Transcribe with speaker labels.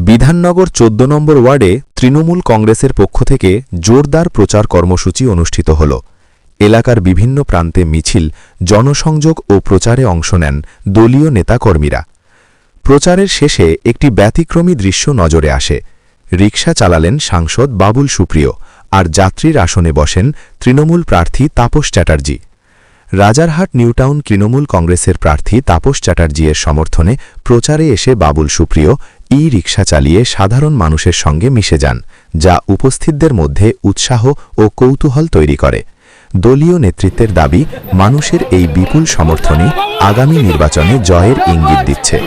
Speaker 1: বিধাননগর ১৪ নম্বর ওয়ার্ডে তৃণমূল কংগ্রেসের পক্ষ থেকে জোরদার প্রচার কর্মসূচি অনুষ্ঠিত হল। এলাকার বিভিন্ন প্রান্তে মিছিল, জনসংযোগ ও প্রচারে অংশ নেন দলীয় নেতাকর্মীরা। প্রচারের শেষে একটি ব্যতিক্রমী দৃশ্য নজরে আসে। রিকশা চালালেন সাংসদ বাবুল সুপ্রিয়, আর যাত্রীর আসনে বসেন তৃণমূল প্রার্থী তাপস চ্যাটার্জি। রাজারহাট নিউটাউন তৃণমূল কংগ্রেসের প্রার্থী তাপস চ্যাটার্জির সমর্থনে প্রচারে এসে বাবুল সুপ্রিয় রিকশা চালিয়ে সাধারণ মানুষের সঙ্গে মিশে যান, যা উপস্থিতদের মধ্যে উৎসাহ ও কৌতূহল তৈরি করে। দলীয় নেতৃত্বের দাবি, মানুষের এই বিপুল সমর্থনই আগামী নির্বাচনে জয়ের ইঙ্গিত দিচ্ছে।